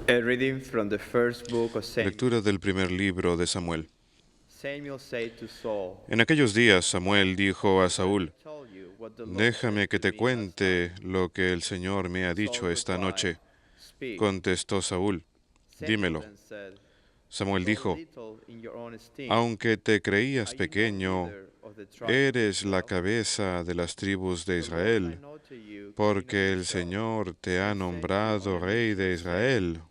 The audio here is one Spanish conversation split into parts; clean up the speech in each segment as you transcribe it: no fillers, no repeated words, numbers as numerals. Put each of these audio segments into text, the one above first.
A reading from the first book of Samuel. Lectura del primer libro de Samuel. Samuel said to Saul, En aquellos días Samuel dijo a Saúl, "Tell you what the Lord déjame said que to te me last night." cuente lo que el Señor me ha Saul dicho esta replied, noche. "Speak." Contestó Saúl, Samuel dímelo. then said, Samuel "Though dijo, little in your own esteem, aunque te are creías you no pequeño, leader of the tribe of eres la Israel? cabeza de las tribus de The Lord might Israel, know to you, king of porque el yourself, Señor te ha and sent you on nombrado a rey mission, de saying, Israel.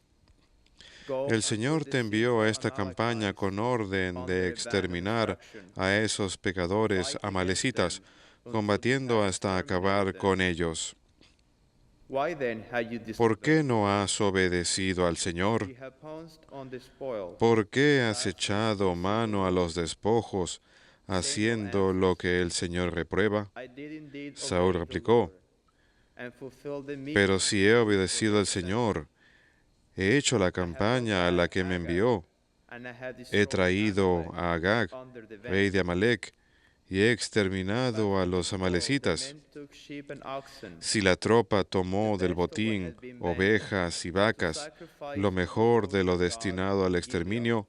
Go El and put Señor the te sins envió a of esta campaña Amalekites con orden de under a ban of exterminar destruction. a esos pecadores Fight against amalecitas, them until you combatiendo have hasta exterminated acabar them. con ellos. Why then have you ¿Por qué disobeyed the no Lord? has obedecido al Señor? You have pounced on the spoil ¿Por qué and has blasphemous echado against the mano a Lord. los despojos, Samuel haciendo lo answers, que el Señor reprueba? I did indeed Saúl obey the replicó, Lord and fulfill the pero mission si he to which the obedecido Lord al sent me. Señor, he hecho la I have brought campaña a la back que me Agag, envió, and I have he destroyed traído Amalek a Agag, under the ban. rey de Amalec, y he But exterminado a from the los spoil the amalecitas. men took sheep and oxen, Si la tropa the tomó del best of what botín had been made, ovejas y to vacas, lo sacrifice to the mejor de Lord lo their God destinado al in Gibeah. exterminio,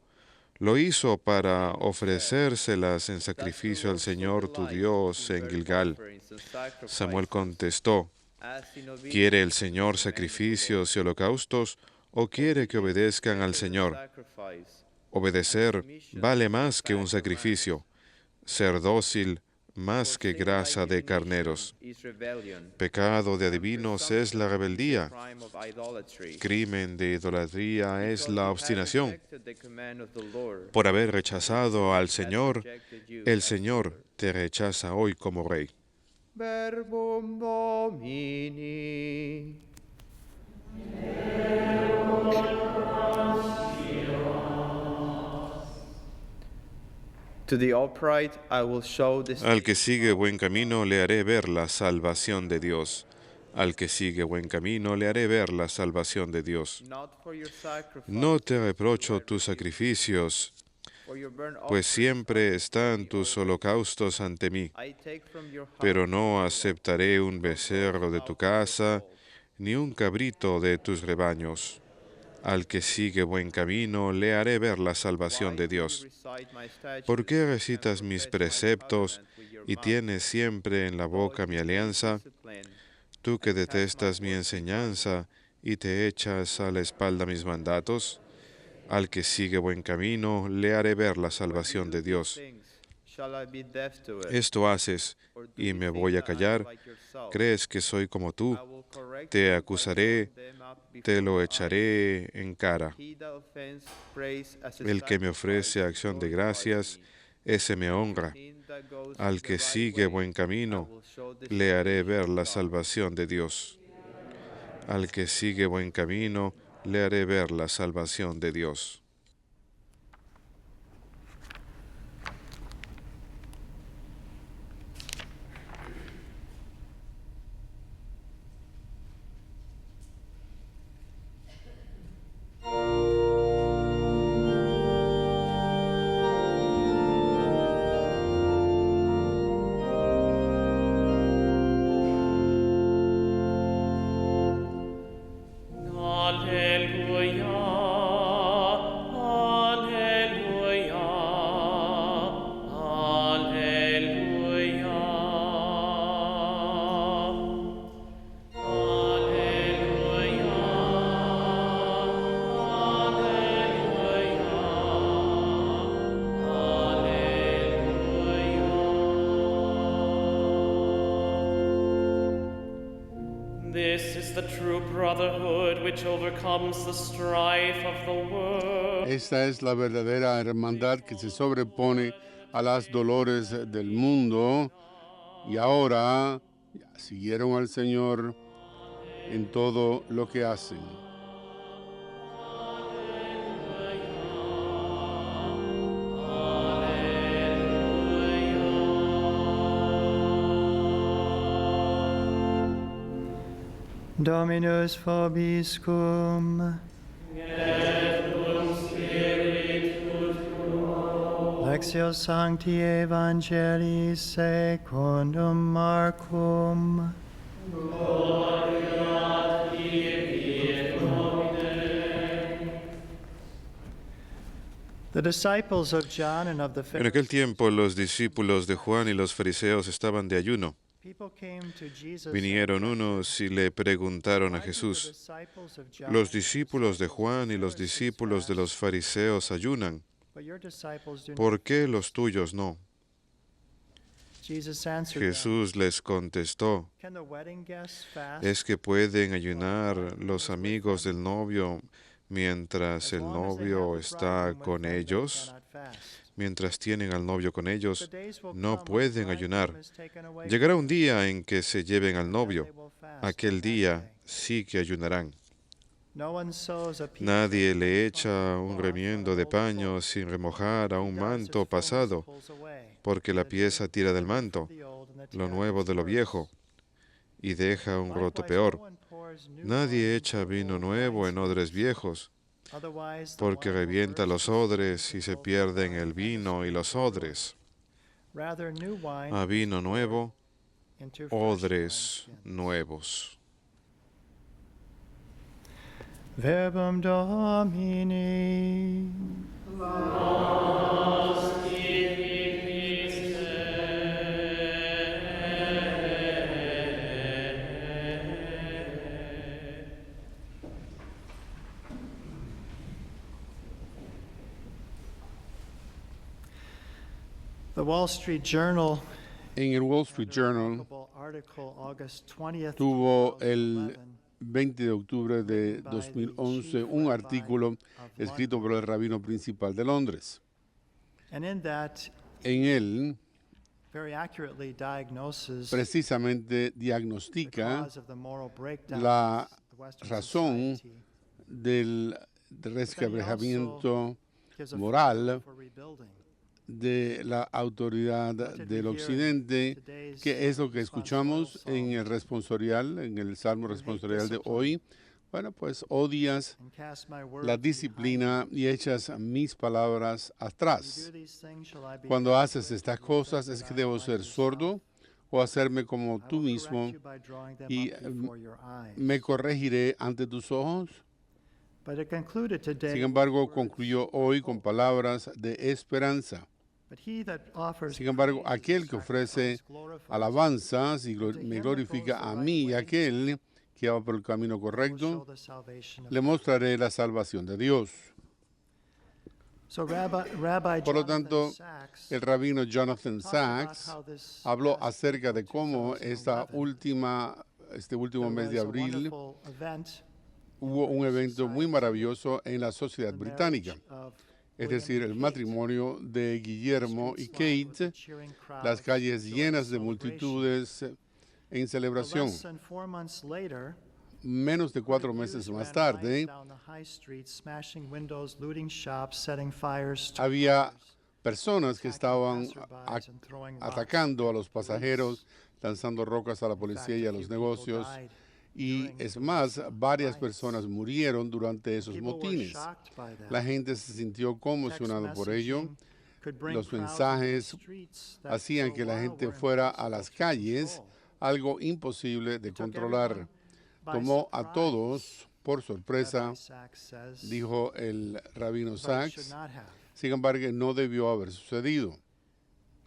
lo hizo para Samuel said, ofrecérselas en Does the sacrificio al Lord so Señor tu delight Dios in en burnt Gilgal. offerings and Samuel sacrifices, contestó, as in ¿quiere el obedience to the Señor command of the Lord? sacrificios y holocaustos o quiere que Obedience is obedezcan al better than Señor? sacrifice, and Obedecer submission vale than más que un fat of rams. sacrificio, ser dócil For más que sin by grasa de divination carneros. is rebellion, Pecado de and adivinos es la presumption is a rebeldía. crime of idolatry. Crimen de idolatría es Because la you have obstinación. rejected the command of the Lord, Por haber the rechazado al Lord has Señor, rejected you el as Señor ruler. te rechaza hoy como rey. Verbum Domini. To the upright I will show the Al que salvation sigue of buen God. camino le haré ver la salvación de Dios. Al que sigue buen camino le haré ver la salvación de Dios. Not for your No te sacrifices will reprocho I tus rebuke, sacrificios, for your burnt pues offerings are siempre before están me tus always. holocaustos ante mí. I take from your Pero house the no bullock, aceptaré un the goats becerro de tu out of your casa, fold. ni un cabrito de tus rebaños. Al que sigue buen camino le haré ver la salvación Why de do you Dios. recite my ¿Por qué statutes and recitas mis profess my preceptos covenant with your y mouth? tienes siempre en la Though boca mi you hate alianza? discipline, Tú que and cast my detestas mi words behind you. enseñanza y te echas a la espalda mis mandatos, al que sigue buen camino le haré ver la When you salvación do de these Dios. things, shall I be deaf to it? Esto haces Or do y you me think voy a that I am callar. like yourself? ¿Crees que soy como tú? I will correct Te you by showing acusaré, them up te before lo your eyes. echaré en cara. He that offends praise as a El que me sacrifice ofrece acción de glorifies gracias, me. ese me And to honra. him that goes Al the que right sigue way, buen I camino, will show the le haré salvation ver of la God. salvación de Dios. Al que sigue buen camino, le haré ver la salvación de Dios. Alleluia, alleluia, alleluia. Alleluia, alleluia. This is the true brotherhood which overcomes the strife of the world. Esta es la verdadera hermandad que se sobrepone a las dolores del mundo y ahora siguieron al Señor en todo lo que hacen. Dominus vobiscum. Lectio Sancti Evangelii secundum Marcum. The disciples of John and of the En aquel Pharisees, tiempo los discípulos de Juan y los fariseos estaban de ayuno. people came to Jesus Vinieron unos y le preguntaron a "Why do the Jesús, disciples of John los and the discípulos de disciples of Juan the y los Pharisees discípulos de los fast, fariseos ayunan, but your disciples do not?" ¿por qué los tuyos no? Jesus answered them, Jesús les contestó, "Can the wedding guests fast ¿es que pueden ayunar los amigos del novio mientras as el long as they have novio the está bridegroom with con them? They ellos? cannot fast. Mientras tienen al novio con The ellos, days will no come when the pueden bridegroom ayunar. is taken away Llegará from un them, día en que se lleven al then novio. they will fast Aquel on that día day. sí que ayunarán. No one sews a piece Nadie of le linen echa on un a remiendo de old cloth. paño sin remojar a He un does, manto its fullness pasado, pulls away, porque and la the pieza tira del good from manto, the old, and the lo tear nuevo is de lo worse. viejo, y deja un roto Likewise, peor. no one pours new Nadie wine echa into vino old nuevo en odres wineskins. viejos, Otherwise, the porque wine will revienta burst, los the skins odres y will se both pierden wine el and the vino y skins los will ruin. odres. Rather, new wine A is vino poured nuevo, into fresh odres wineskins. nuevos. Verbum Domini. The Wall Street Journal En el Wall Street Journal remarkable article August 20th, tuvo el 2011, 20 de octubre de 2011 un artículo escrito por el rabino principal de Londres. and in that En él very accurately diagnoses precisamente the diagnostica cause of the moral breakdown la of the Western razón society, del resquebrajamiento gives a moral formula for rebuilding. de la autoridad del occidente, que es lo que escuchamos en el responsorial, en el Salmo responsorial de hoy. Bueno, pues odias And cast my words la behind disciplina y echas mis palabras you. atrás. Do these things, shall I be Cuando haces corrected? estas You cosas, think ¿es that que I debo am like ser yourself? sordo o hacerme como I tú will mismo correct you by drawing them y up before your eyes. me corregiré ante tus ojos? But it concluded today Sin with embargo, words concluyó of hoy hope. con palabras de esperanza. But he that offers Sin embargo, praise aquel and que ofrece sacrifice glorifies alabanzas y And to him me that glorifica goes the a right mí, way, aquel que va por el camino will show correcto, the salvation of le God. mostraré la salvación de Dios. So Rabbi Por lo Jonathan tanto, Sachs el rabino Jonathan talked about Sachs how this habló past acerca de April cómo este último there mes de was a abril wonderful event hubo un British evento muy society, maravilloso en la sociedad the británica, marriage of es William decir, and el Kate. matrimonio de Guillermo y Streets lined with Kate, the cheering crowds, las calles joyous llenas de celebration. multitudes en But celebración. less than 4 months later, Menos de 4 Jews meses más ran tarde, riots down the high streets, smashing windows, looting shops, setting fires to había cars, personas que attacking estaban passerbys and throwing rocks atacando a at los police. pasajeros, lanzando rocas a la In policía fact, y a a few los people negocios. died Y during es those más, varias riots. personas murieron durante esos People were motines. shocked by that. La gente se sintió Text conmocionada por ello. messaging could bring Los crowds into mensajes the streets that hacían for a que la while gente were fuera a impossible las to calles, control. algo imposible de It took controlar. everyone by Tomó a surprise, todos por sorpresa, Rabbi Sachs says, dijo el rabino but it Sachs. should not have. Sin embargo, no debió haber sucedido.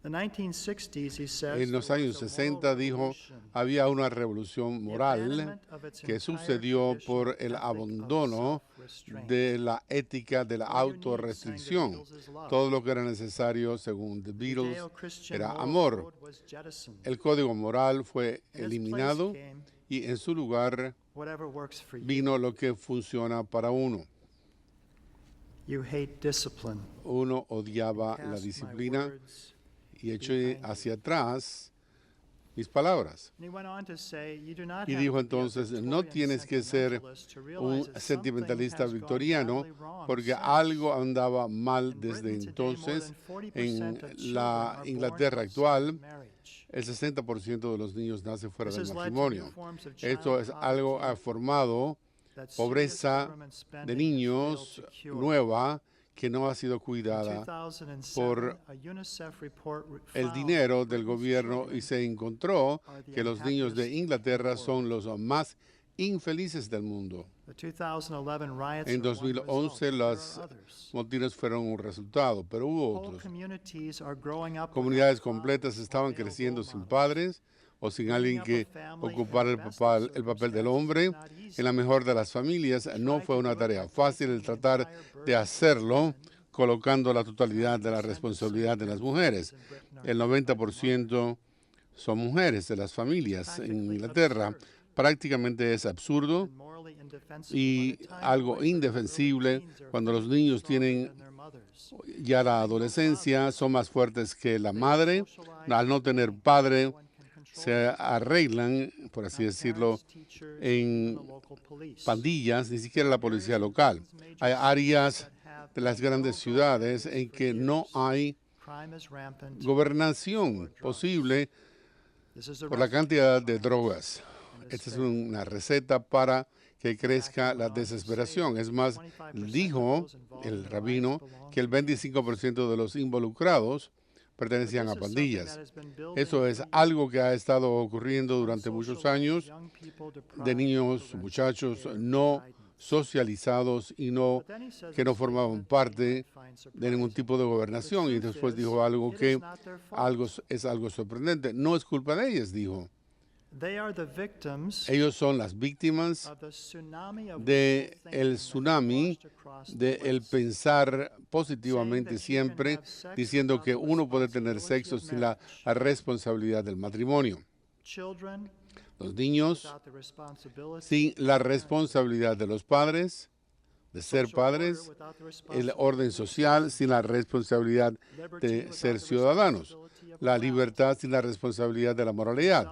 The 1960s, he says, En los there años was a 60 moral dijo, revolution. había una revolución The moral abandonment of its que entire sucedió traditional por el ethic of abandono self-restraint. de la ética de la All you need, sang the autorrestricción. Beatles, is love. Todo lo que era necesario, según The Beatles, Judeo-Christian era moral amor. code was jettisoned. El código moral fue In its place eliminado came y en su lugar whatever works for you. vino lo que funciona para uno. You hate discipline. Uno odiaba Cast la my disciplina words. y eché hacia atrás mis palabras. And he went on to say, you do not Y have dijo to be a entonces, no Victorian tienes que ser sentimentalist to un realize that sentimentalista something has victoriano, gone badly wrong porque since. algo andaba mal In desde Britain today, entonces. more than 40% En of children la are born Inglaterra outside actual, of marriage. el 60% de los niños nace fuera This del has led to matrimonio. new forms of Esto child es algo poverty formado that serious pobreza government de spending has niños failed to cure. nueva que no ha sido In cuidada 2007, por a UNICEF report el found dinero that del Britain's gobierno children y se encontró are the que los niños de unhappiest in the Inglaterra world. son los más infelices del mundo. The 2011 riots En are one 2011 result. los There are others. motines fueron un resultado, pero hubo Whole otros. communities are growing up Comunidades without completas fathers estaban or male creciendo role sin models. padres o sin alguien que ocupara el papel del hombre. En la mejor de las familias no fue una tarea fácil el tratar de hacerlo colocando la totalidad de la responsabilidad de las mujeres. El 90% son mujeres de las familias en Inglaterra. Prácticamente es absurdo y algo indefensible cuando los niños tienen ya la adolescencia, son más fuertes que la madre. Al no tener padre, se arreglan, por así decirlo, en pandillas, ni siquiera la policía local. Hay áreas de las grandes ciudades en que no hay gobernación posible por la cantidad de drogas. Esta es una receta para que crezca la desesperación. Es más, dijo el rabino que el 25% de los involucrados pertenecían a pandillas. Eso es algo que ha estado ocurriendo durante muchos años de niños, muchachos no socializados y que no formaban parte de ningún tipo de gobernación. Y después dijo algo que es algo sorprendente. No es culpa de ellas, dijo. Ellos son las víctimas del tsunami, del pensar positivamente siempre, diciendo que uno puede tener sexo sin la responsabilidad del matrimonio. Los niños sin la responsabilidad de los padres, de ser padres, el orden social sin la responsabilidad de ser ciudadanos, la libertad sin la responsabilidad de la moralidad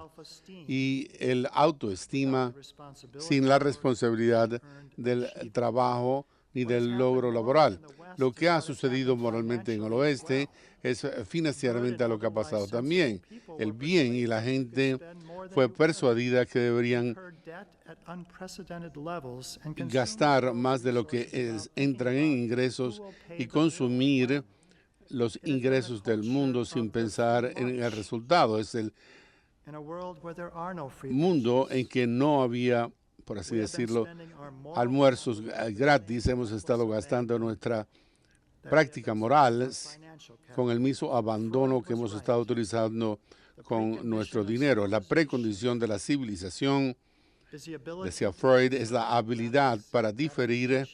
y el autoestima sin la responsabilidad del trabajo ni del logro laboral. Lo que ha sucedido moralmente en el oeste es financieramente a lo que ha pasado también. El bien y la gente fue persuadida que deberían gastar más de lo que entran en ingresos y consumir los ingresos del mundo sin pensar en el resultado. Es el mundo en que no había, por así decirlo, almuerzos gratis. Hemos estado gastando nuestra práctica moral con el mismo abandono que hemos estado utilizando con nuestro dinero. La precondición de la civilización, decía Freud, es la habilidad para diferir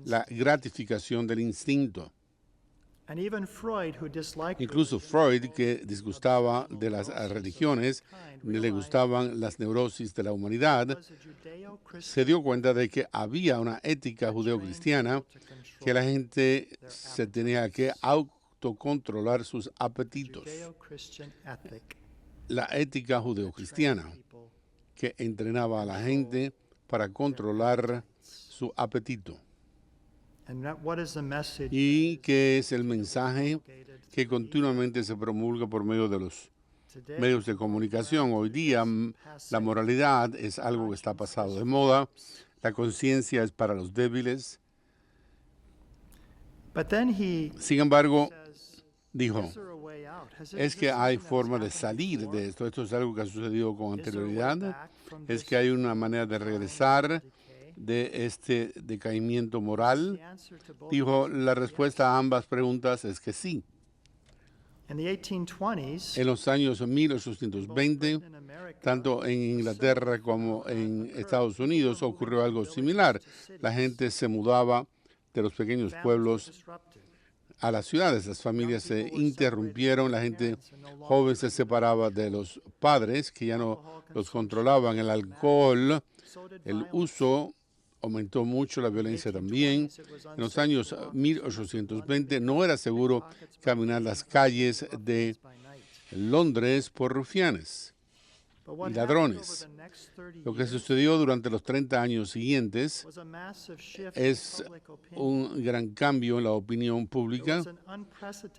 la gratificación del instinto. Incluso Freud, que disgustaba de las religiones, le gustaban las neurosis de la humanidad, se dio cuenta de que había una ética judeocristiana que la gente se tenía que autocontrolar sus apetitos. La ética judeocristiana que entrenaba a la gente para controlar su apetito. ¿Y qué es el mensaje que continuamente se promulga por medio de los medios de comunicación? Hoy día la moralidad es algo que está pasado de moda, la conciencia es para los débiles. Sin embargo, dijo, es que hay forma de salir de esto. Esto es algo que ha sucedido con anterioridad. Es que hay una manera de regresar de este decaimiento moral. Dijo, la respuesta a ambas preguntas es que sí. En los años 1820, tanto en Inglaterra como en Estados Unidos ocurrió algo similar. La gente se mudaba de los pequeños pueblos a las ciudades, las familias se interrumpieron, la gente joven se separaba de los padres que ya no los controlaban, el alcohol, el uso aumentó mucho, la violencia también. En los años 1820 no era seguro caminar las calles de Londres por rufianes y ladrones. Lo que sucedió durante los 30 años siguientes es un gran cambio en la opinión pública.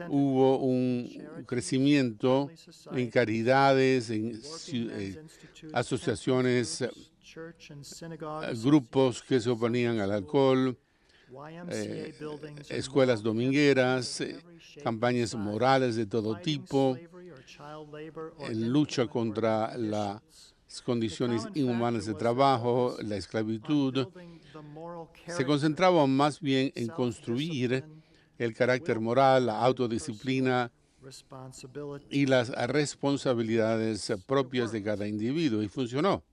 Hubo un crecimiento en caridades, en asociaciones, grupos que se oponían al alcohol, escuelas domingueras, campañas morales de todo tipo, en lucha contra la condiciones inhumanas de trabajo, la esclavitud, se concentraba más bien en construir el carácter moral, la autodisciplina y las responsabilidades propias de cada individuo, y funcionó.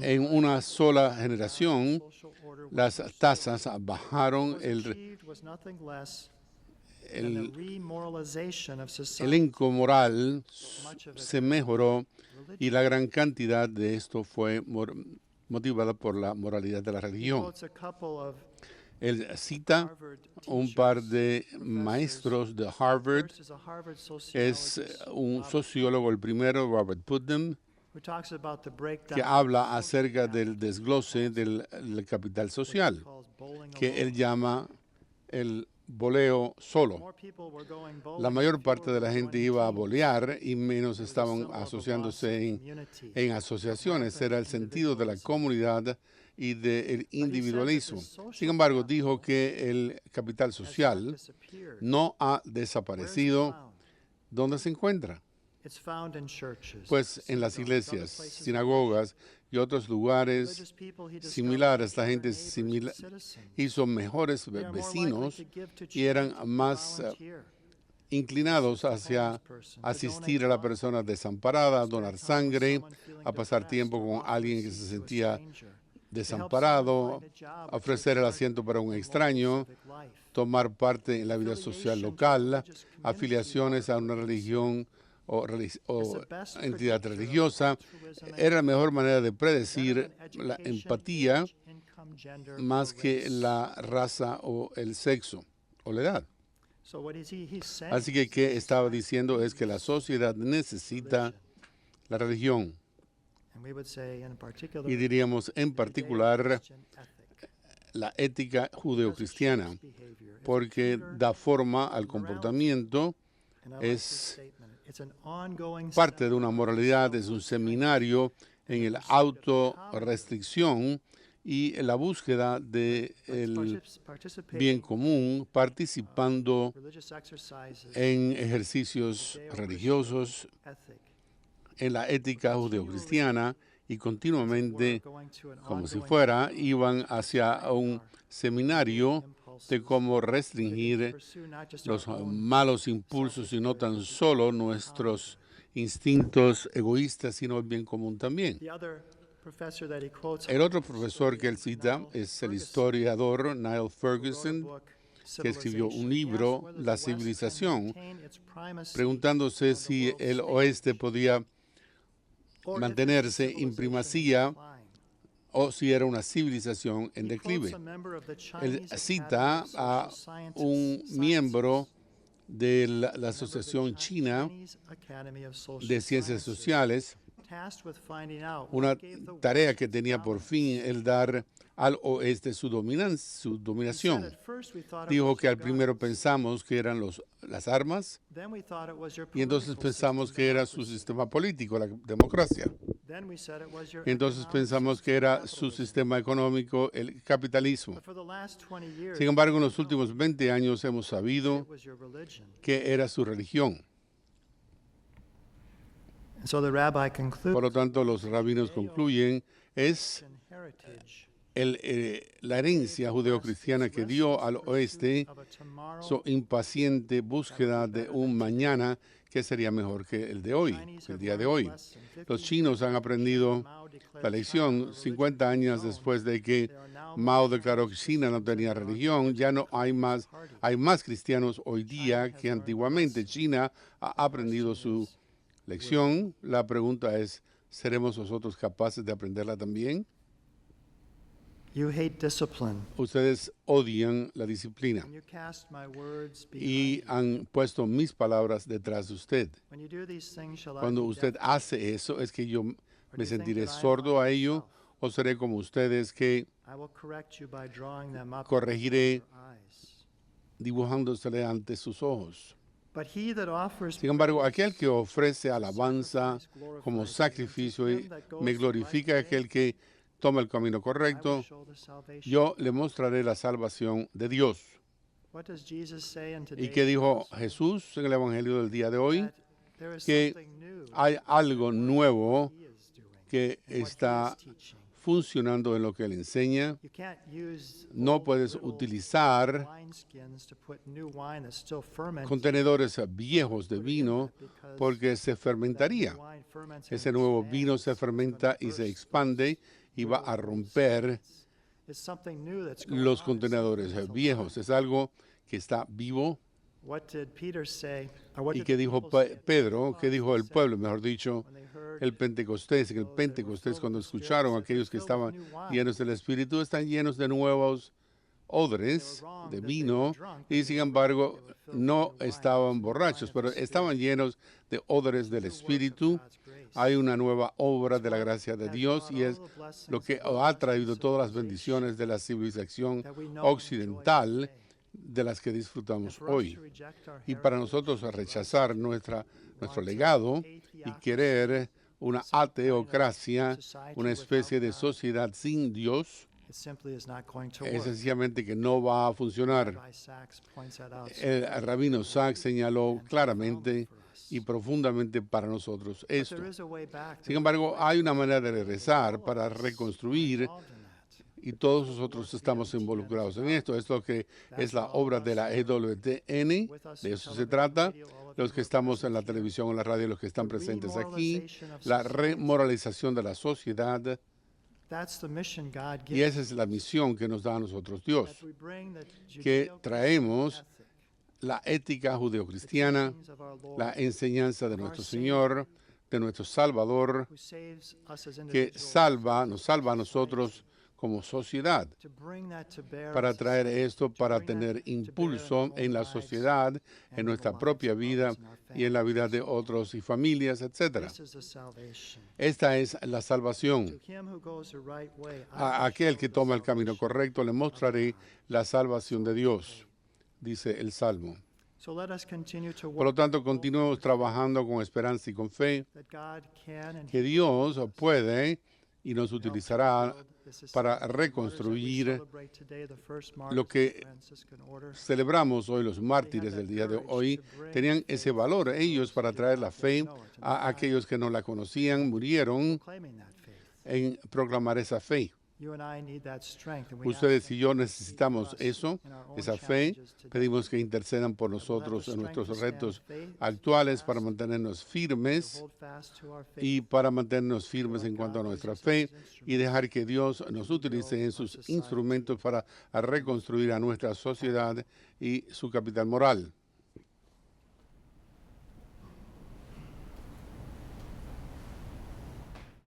En una sola generación, las tasas bajaron, el elenco moral se mejoró y la gran cantidad de esto fue motivada por la moralidad de la religión. Él cita un par de maestros de Harvard. Es un sociólogo, el primero, Robert Putnam, que habla acerca del desglose del capital social, que él llama el boleo solo. La mayor parte de la gente iba a bolear y menos estaban asociándose en asociaciones. Era el sentido de la comunidad y del individualismo. Sin embargo, dijo que el capital social no ha desaparecido. ¿Dónde se encuentra? Pues en las iglesias, sinagogas y otros lugares similares. La gente hizo mejores vecinos y eran más inclinados hacia asistir a la persona desamparada, a donar sangre, a pasar tiempo con alguien que se sentía desamparado, ofrecer el asiento para un extraño, tomar parte en la vida social local, afiliaciones a una religión o entidad religiosa. Era la mejor manera de predecir la empatía más que la raza o el sexo o la edad. Así que ¿qué estaba diciendo? Es que la sociedad necesita la religión. Y diríamos en particular la ética judeocristiana, porque da forma al comportamiento, es parte de una moralidad, es un seminario en el autorrestricción y la búsqueda del bien común, participando en ejercicios religiosos, en la ética judeocristiana, y continuamente, como si fuera, iban hacia un seminario de cómo restringir los malos impulsos y no tan solo nuestros instintos egoístas, sino el bien común también. El otro profesor que él cita es el historiador Niall Ferguson, que escribió un libro, La civilización, preguntándose si el oeste podía mantenerse en primacía o si era una civilización en declive. Él cita a un miembro de la Asociación China de Ciencias Sociales, una tarea que tenía por fin el dar al oeste su dominación. Dijo que al primero pensamos que eran las armas, y entonces pensamos que era su sistema político, la democracia. Entonces pensamos que era su sistema económico, el capitalismo. Sin embargo, en los últimos 20 años hemos sabido que era su religión. Por lo tanto, los rabinos concluyen, es la herencia judeocristiana que dio al oeste su impaciente búsqueda de un mañana que sería mejor que el de hoy, el día de hoy. Los chinos han aprendido la lección 50 años después de que Mao declaró que China no tenía religión. Ya no hay más cristianos hoy día que antiguamente. China ha aprendido su lección. La pregunta es, ¿seremos nosotros capaces de aprenderla también? Ustedes odian la disciplina y han puesto mis palabras detrás de usted. Cuando usted hace eso, ¿es que yo me sentiré sordo a ello o seré como ustedes que corregiré dibujándosele ante sus ojos? Sin embargo, aquel que ofrece alabanza como sacrificio me glorifica, aquel que toma el camino correcto, yo le mostraré la salvación de Dios. ¿Y qué dijo Jesús en el Evangelio del día de hoy? There is que something new hay algo nuevo he is doing que and what he está is teaching. funcionando en lo que él enseña. You can't use No old puedes little utilizar wineskins to put new wine that's still fermenting. contenedores viejos de vino porque se fermentaría. Ese nuevo vino se fermenta y se expande y va a romper It's something new that's going los on. contenedores viejos. Es algo que está vivo. What did Peter say? Or what ¿Y did qué the dijo people say? Pedro? ¿Qué dijo el pueblo? Mejor dicho, When they heard el Pentecostés. En el those that were Pentecostés, filled cuando with the Spirit, escucharon said, aquellos que "We're filled with estaban new wine." llenos del Espíritu, están llenos de nuevos odres de vino y sin embargo no estaban borrachos, pero estaban llenos de odres del Espíritu. Hay una nueva obra de la gracia de Dios y es lo que ha traído todas las bendiciones de la civilización occidental de las que disfrutamos hoy. Y para nosotros rechazar nuestro legado y querer una ateocracia, una especie de sociedad sin Dios, It simply is not going to es work. sencillamente que no va a funcionar. Rabbi Sachs points that out. El rabino Sachs señaló claramente y profundamente para nosotros But esto. there is a way back. Sin embargo, hay una manera de regresar para reconstruir Involved in that. y todos nosotros estamos involucrados en esto. Esto que es la obra de la EWTN, de eso se trata. Los que estamos en la televisión, en la radio, los que están presentes aquí, la remoralización de la sociedad. That's the mission God Y gives. esa es la misión que nos da a nosotros Dios, That we bring the que Judeo-Christian traemos ethic, la ética judeocristiana, teachings of our Lord, la enseñanza de nuestro Señor, de nuestro Salvador, who saves us as que individuals, nos salva a nosotros como sociedad, to bring that to bear para in traer society, esto, to para bring that tener to bear in impulso our own en la lives sociedad, and en in nuestra the propia lives of vida others in our y en la vida families. de otros y familias, etc. This is the salvation. Esta es la salvación. To him who goes the right way, I A will aquel show que the toma el camino salvation. correcto le mostraré la salvación de Dios, dice el Salmo. So let us continue to Por lo work tanto, continuemos trabajando con esperanza y con fe, that God can and que Dios puede y nos utilizará para reconstruir lo que celebramos hoy. Los mártires del día de hoy tenían ese valor ellos para traer la fe a aquellos que no la conocían, murieron en proclamar esa fe. Ustedes y yo necesitamos eso, esa fe. Pedimos que intercedan por nosotros en nuestros retos actuales para mantenernos firmes y para mantenernos firmes en cuanto a nuestra fe y dejar que Dios nos utilice en sus instrumentos para reconstruir a nuestra sociedad y su capital moral.